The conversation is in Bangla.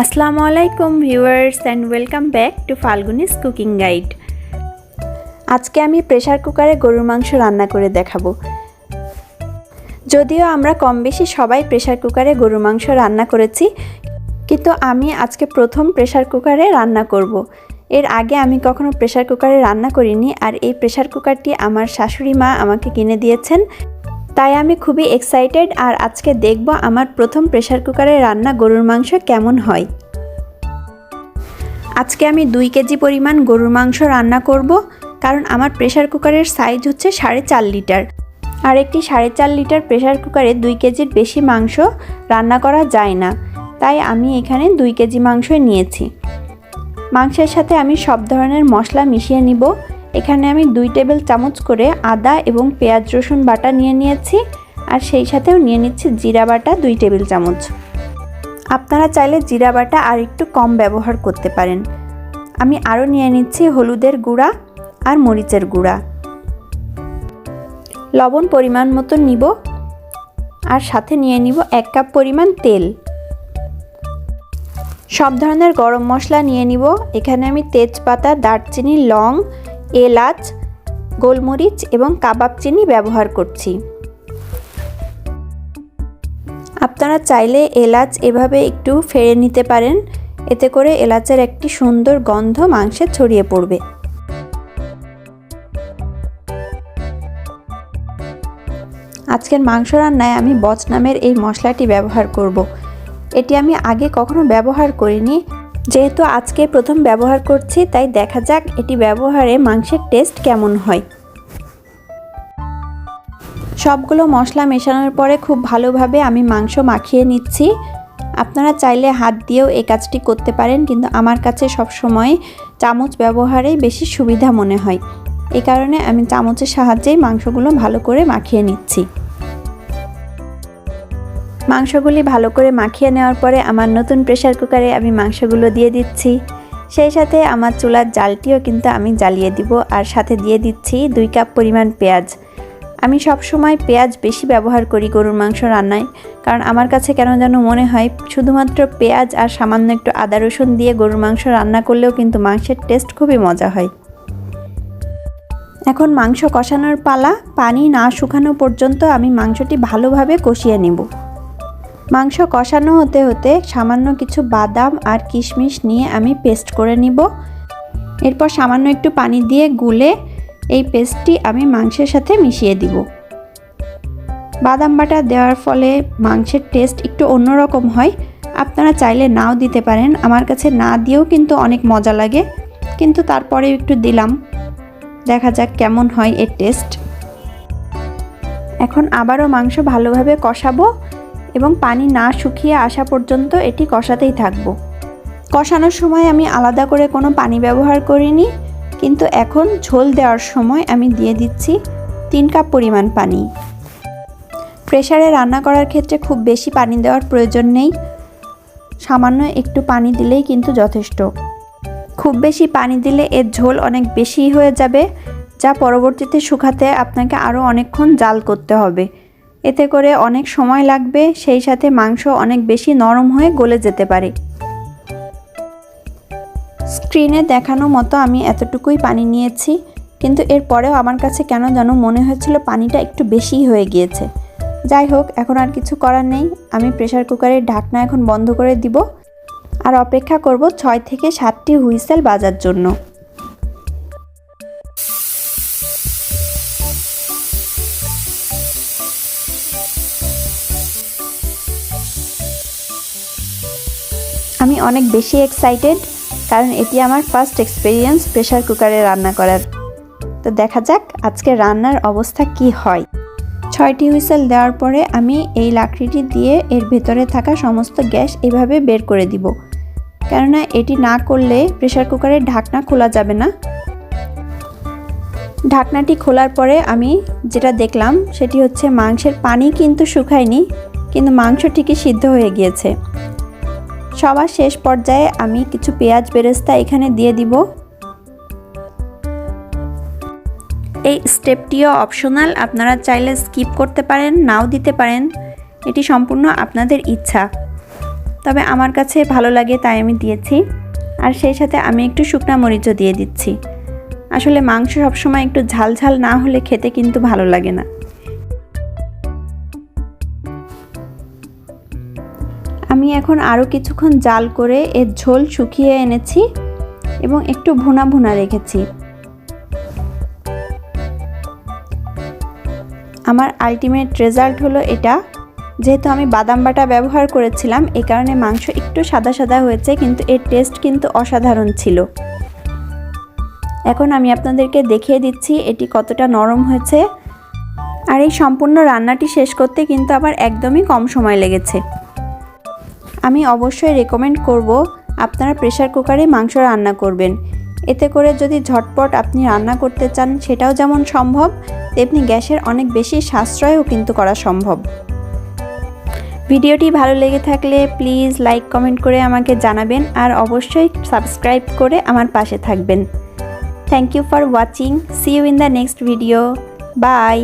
আসসালামু আলাইকুম viewers and welcome back to Falguni's cooking guide. আজকে আমি প্রেসার কুকারে গরুর মাংস রান্না করে দেখাবো। যদিও আমরা কম বেশি সবাই প্রেসার কুকারে গরুর মাংস রান্না করেছি, কিন্তু আমি আজকে প্রথম প্রেসার কুকারে রান্না করব। এর আগে আমি কখনো প্রেসার কুকারে রান্না করিনি, আর এই প্রেসার কুকারটি আমার শাশুড়ি মা আমাকে কিনে দিয়েছেন। তাই আমি খুবই এক্সাইটেড, আর আজকে দেখব আমার প্রথম প্রেসার কুকারে রান্না গরুর মাংস কেমন হয়। আজকে আমি 2 কেজি পরিমাণ গরুর মাংস রান্না করব, কারণ আমার প্রেসার কুকারের সাইজ হচ্ছে 4.5 লিটার, আর একটি 4.5 লিটার প্রেসার কুকারে 2 কেজির বেশি মাংস রান্না করা যায় না। তাই আমি এখানে 2 কেজি মাংসই নিয়েছি। মাংসের সাথে আমি সব ধরনের মশলা মিশিয়ে নিব। এখানে আমি 2 টেবিল চামচ করে আদা এবং পেঁয়াজ রসুন বাটা নিয়েছি, আর সেই সাথেও নিয়ে নিচ্ছি জিরা বাটা 2 টেবিল চামচ। আপনারা চাইলে জিরা বাটা আর একটু কম ব্যবহার করতে পারেন। আমি আরও নিয়ে নিচ্ছি হলুদের গুঁড়া আর মরিচের গুঁড়া। লবণ পরিমাণ মতো নিব, আর সাথে নিয়ে নিব 1 কাপ পরিমাণ তেল। সব ধরনের গরম মশলা নিয়ে নিব। এখানে আমি তেজপাতা, দারচিনি, লং, এলাচ, গোলমরিচ এবং কাবাব চিনি ব্যবহার করছি। আপনারা চাইলে এলাচ এভাবে একটু ফেড়ে নিতে পারেন, এতে করে এলাচের একটি সুন্দর গন্ধ মাংসে ছড়িয়ে পড়বে। আজকের মাংস রান্নায় আমি বচ নামের এই মশলাটি ব্যবহার করব। এটি আমি আগে কখনো ব্যবহার করিনি, যেহেতু আজকে প্রথম ব্যবহার করছি, তাই দেখা যাক এটি ব্যবহারে মাংসের টেস্ট কেমন হয়। সবগুলো মশলা মেশানোর পরে খুব ভালোভাবে আমি মাংস মাখিয়ে নিচ্ছি। আপনারা চাইলে হাত দিয়েও এই কাজটি করতে পারেন, কিন্তু আমার কাছে সবসময় চামচ ব্যবহারেই বেশি সুবিধা মনে হয়। এই কারণে আমি চামচের সাহায্যেই মাংসগুলো ভালো করে মাখিয়ে নিচ্ছি। মাংসগুলি ভালো করে মাখিয়ে নেওয়ার পরে আমার নতুন প্রেসার কুকারে আমি মাংসগুলো দিয়ে দিচ্ছি। সেই সাথে আমার চুলার জালটিও কিন্তু আমি জ্বালিয়ে দিব, আর সাথে দিয়ে দিচ্ছি 2 কাপ পরিমাণ পেঁয়াজ। আমি সব সময় পেঁয়াজ বেশি ব্যবহার করি গরুর মাংস রান্নায়, কারণ আমার কাছে কেন যেন মনে হয় শুধুমাত্র পেঁয়াজ আর সামান্য একটু আদা রসুন দিয়ে গরুর মাংস রান্না করলেও কিন্তু মাংসের টেস্ট খুবই মজা হয়। এখন মাংস কষানোর পালা। পানি না শুকানো পর্যন্ত আমি মাংসটি ভালোভাবে কষিয়ে নেব। মাংস কষানো হতে হতে সামান্য কিছু বাদাম আর কিশমিশ নিয়ে আমি পেস্ট করে নিব। এরপর সামান্য একটু পানি দিয়ে গুলে এই পেস্টটি আমি মাংসের সাথে মিশিয়ে দিব। বাদাম বাটা দেওয়ার ফলে মাংসের টেস্ট একটু অন্যরকম হয়। আপনারা চাইলে নাও দিতে পারেন, আমার কাছে না দিয়েও কিন্তু অনেক মজা লাগে, কিন্তু তারপরে একটু দিলাম। দেখা যাক কেমন হয় এর টেস্ট। এখন আবারও মাংস ভালোভাবে কষাবো এবং পানি না শুকিয়ে আসা পর্যন্ত এটি কষাতেই থাকবো। কষানোর সময় আমি আলাদা করে কোনো পানি ব্যবহার করিনি, কিন্তু এখন ঝোল দেওয়ার সময় আমি দিয়ে দিচ্ছি 3 কাপ পরিমাণ পানি। প্রেসারে রান্না করার ক্ষেত্রে খুব বেশি পানি দেওয়ার প্রয়োজন নেই, সামান্য একটু পানি দিলেই কিন্তু যথেষ্ট। খুব বেশি পানি দিলে এর ঝোল অনেক বেশি হয়ে যাবে, যা পরবর্তীতে শুকাতে আপনাকে আরও অনেকক্ষণ জাল করতে হবে। এতে করে অনেক সময় লাগবে, সেই সাথে মাংস অনেক বেশি নরম হয়ে গলে যেতে পারে। স্ক্রিনে দেখানো মতো আমি এতটুকুই পানি নিয়েছি, কিন্তু এরপরেও আমার কাছে কেন যেন মনে হয়েছিল পানিটা একটু বেশিই হয়ে গিয়েছে। যাই হোক, এখন আর কিছু করার নেই। আমি প্রেসার কুকারের ঢাকনা এখন বন্ধ করে দিব, আর অপেক্ষা করব 6 থেকে 7টি হুইসেল বাজার জন্য। আমি অনেক বেশি এক্সাইটেড, কারণ এটি আমার ফার্স্ট এক্সপিরিয়েন্স প্রেসার কুকারে রান্না করার। তো দেখা যাক আজকে রান্নার অবস্থা কি হয়। 6টি হুইসেল দেওয়ার পরে আমি এই লাকড়িটি দিয়ে এর ভেতরে থাকা সমস্ত গ্যাস এভাবে বের করে দিব, কেননা এটি না করলে প্রেসার কুকারের ঢাকনা খোলা যাবে না। ঢাকনাটি খোলার পরে আমি যেটা দেখলাম সেটি হচ্ছে মাংসের পানি কিন্তু শুকায়নি, কিন্তু মাংস ঠিকই সিদ্ধ হয়ে গিয়েছে। সবার শেষ পর্যায়ে আমি কিছু পেঁয়াজ বেরেস্তা এখানে দিয়ে দিব। এই স্টেপটিও অপশনাল, আপনারা চাইলে স্কিপ করতে পারেন, নাও দিতে পারেন, এটি সম্পূর্ণ আপনাদের ইচ্ছা। তবে আমার কাছে ভালো লাগে তাই আমি দিয়েছি। আর সেই সাথে আমি একটু শুকনা মরিচও দিয়ে দিচ্ছি। আসলে মাংস সবসময় একটু ঝাল ঝাল না হলে খেতে কিন্তু ভালো লাগে না। আমি এখন আরও কিছুক্ষণ জাল করে এর ঝোল শুকিয়ে এনেছি এবং একটু ভুনা ভুনা রেখেছি। আমার আলটিমেট রেজাল্ট হলো এটা। যেহেতু আমি বাদাম বাটা ব্যবহার করেছিলাম এই কারণে মাংস একটু সাদা সাদা হয়েছে, কিন্তু এর টেস্ট কিন্তু অসাধারণ ছিল। এখন আমি আপনাদেরকে দেখিয়ে দিচ্ছি এটি কতটা নরম হয়েছে। আর এই সম্পূর্ণ রান্নাটি শেষ করতে কিন্তু আমার একদমই কম সময় লেগেছে। আমি অবশ্যই রেকমেন্ড করব আপনারা প্রেসার কুকারে মাংস রান্না করবেন। এতে করে যদি ঝটপট আপনি রান্না করতে চান সেটাও যেমন সম্ভব, তেমনি গ্যাসের অনেক বেশি সাশ্রয়ও কিন্তু করা সম্ভব। ভিডিওটি ভালো লেগে থাকলে প্লিজ লাইক কমেন্ট করে আমাকে জানাবেন, আর অবশ্যই সাবস্ক্রাইব করে আমার পাশে থাকবেন। Thank you for watching. See you in the next video. By.